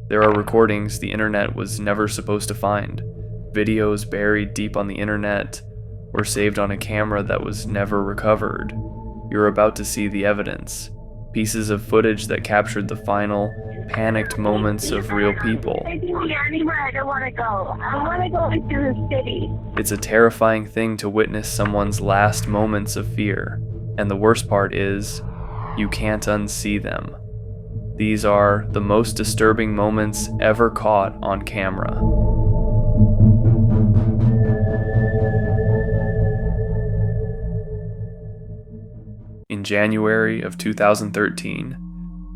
There are recordings the internet was never supposed to find, videos buried deep on the internet, or saved on a camera that was never recovered. You're about to see the evidence, pieces of footage that captured the final, panicked moments of real people. Anywhere I don't want to go. I want to go into the city. It's a terrifying thing to witness someone's last moments of fear, and the worst part is, you can't unsee them. These are the most disturbing moments ever caught on camera. In January of 2013,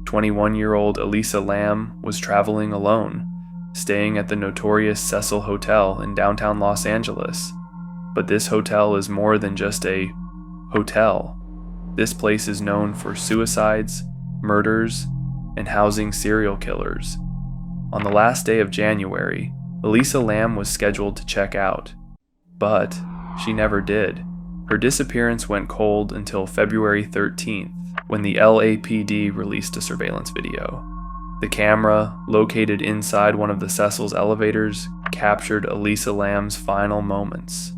21-year-old Elisa Lam was traveling alone, staying at the notorious Cecil Hotel in downtown Los Angeles. But this hotel is more than just a hotel. This place is known for suicides, murders, and housing serial killers. On the last day of January, Elisa Lam was scheduled to check out, but she never did. Her disappearance went cold until February 13th, when the LAPD released a surveillance video. The camera, located inside one of the Cecil's elevators, captured Elisa Lam's final moments.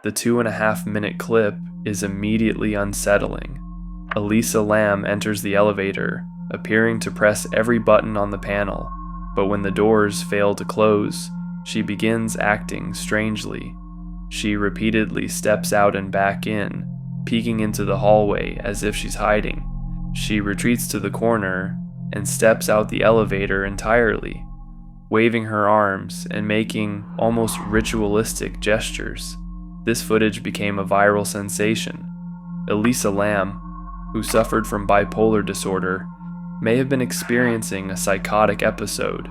The 2.5-minute clip is immediately unsettling. Elisa Lam enters the elevator, appearing to press every button on the panel, but when the doors fail to close, she begins acting strangely. She repeatedly steps out and back in, peeking into the hallway as if she's hiding. She retreats to the corner and steps out the elevator entirely, waving her arms and making almost ritualistic gestures. This footage became a viral sensation. Elisa Lam, who suffered from bipolar disorder, may have been experiencing a psychotic episode.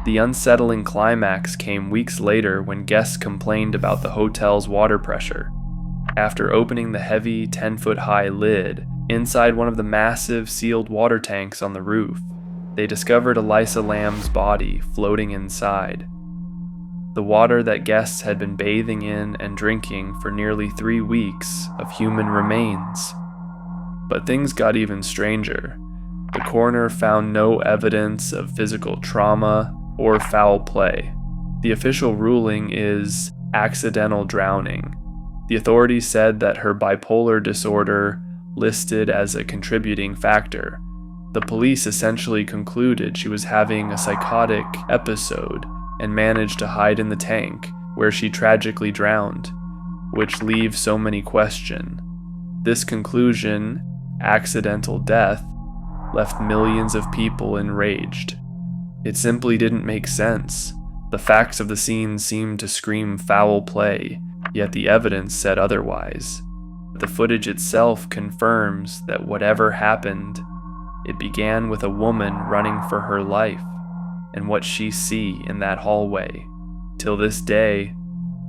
The unsettling climax came weeks later when guests complained about the hotel's water pressure. After opening the heavy 10-foot-high lid inside one of the massive sealed water tanks on the roof, they discovered Elisa Lam's body floating inside. The water that guests had been bathing in and drinking for nearly 3 weeks of human remains. But things got even stranger. The coroner found no evidence of physical trauma or foul play. The official ruling is accidental drowning. The authorities said that her bipolar disorder listed as a contributing factor. The police essentially concluded she was having a psychotic episode and managed to hide in the tank, where she tragically drowned, which leaves so many questions. This conclusion, accidental death, left millions of people enraged. It simply didn't make sense. The facts of the scene seemed to scream foul play, yet the evidence said otherwise. The footage itself confirms that whatever happened, it began with a woman running for her life, and what she see in that hallway. Till this day,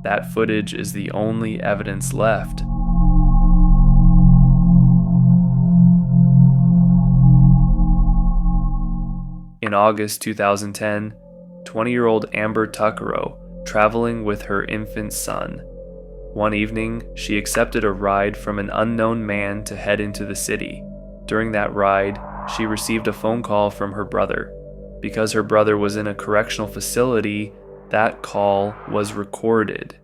that footage is the only evidence left. In August 2010, 20-year-old Amber Tuccaro, traveling with her infant son. One evening, she accepted a ride from an unknown man to head into the city. During that ride, she received a phone call from her brother. Because her brother was in a correctional facility, that call was recorded,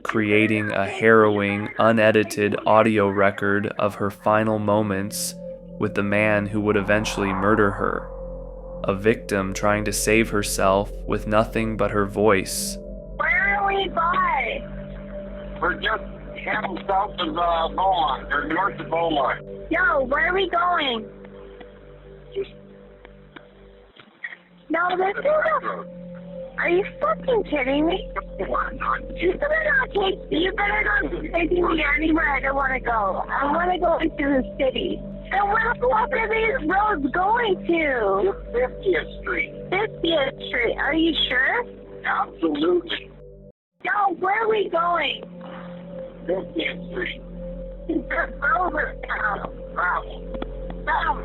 creating a harrowing, unedited audio record of her final moments with the man who would eventually murder her. A victim trying to save herself with nothing but her voice. Where are we by? We're just heading south of Beaumont, or north of Beaumont. Yo, where are we going? No, this is a... Are you fucking kidding me? You better not take me anywhere I don't want to go. I want to go into the city. And where the fuck are these roads going to? 50th Street. 50th Street. Are you sure? Absolutely. Yo, where are we going? 50th Street. It's over town. Wow.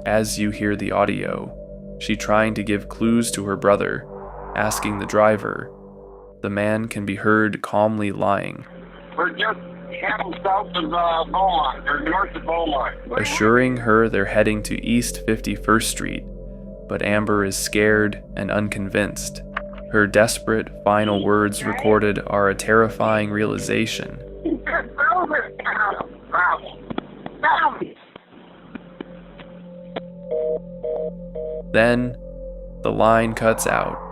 as you hear the audio, she trying to give clues to her brother, asking the driver. The man can be heard calmly lying, We're just heading south of Beaumont, or north of Beaumont. assuring her they're heading to East 51st Street, but Amber is scared and unconvinced. Her desperate final words recorded are a terrifying realization. Over now. Stop. Then, the line cuts out.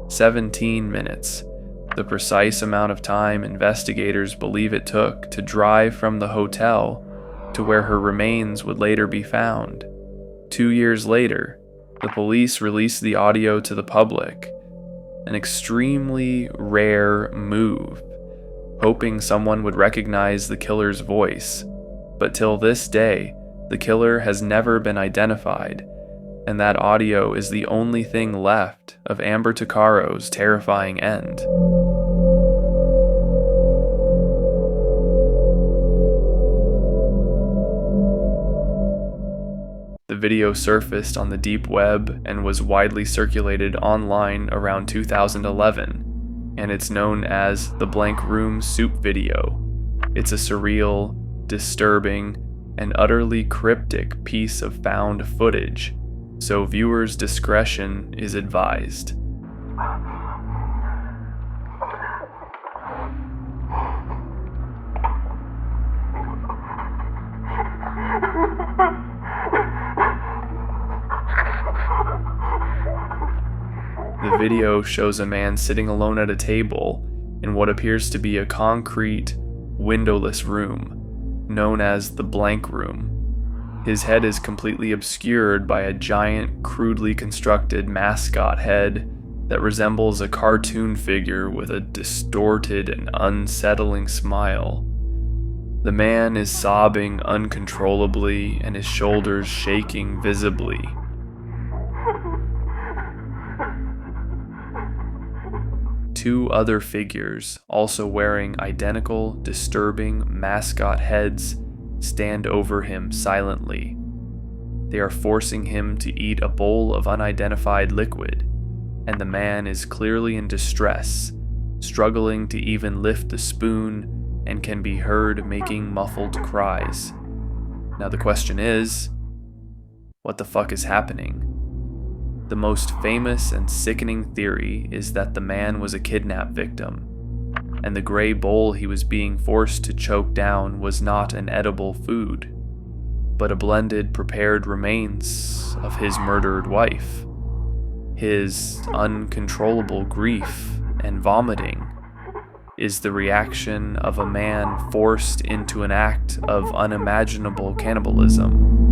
17 minutes, the precise amount of time investigators believe it took to drive from the hotel to where her remains would later be found. 2 years later, the police released the audio to the public, an extremely rare move, hoping someone would recognize the killer's voice. But till this day, the killer has never been identified, and that audio is the only thing left of Amber Tuccaro's terrifying end. The video surfaced on the deep web and was widely circulated online around 2011, and it's known as the Blank Room Soup video. It's a surreal, disturbing, and utterly cryptic piece of found footage, so viewers' discretion is advised. The video shows a man sitting alone at a table in what appears to be a concrete, windowless room, known as the Blank Room. His head is completely obscured by a giant, crudely constructed mascot head that resembles a cartoon figure with a distorted and unsettling smile. The man is sobbing uncontrollably and his shoulders shaking visibly. Two other figures, also wearing identical, disturbing mascot heads, stand over him silently. They are forcing him to eat a bowl of unidentified liquid, and the man is clearly in distress, struggling to even lift the spoon, and can be heard making muffled cries. Now the question is, what the fuck is happening? The most famous and sickening theory is that the man was a kidnap victim, and the gray bowl he was being forced to choke down was not an edible food, but a blended prepared remains of his murdered wife. His uncontrollable grief and vomiting is the reaction of a man forced into an act of unimaginable cannibalism.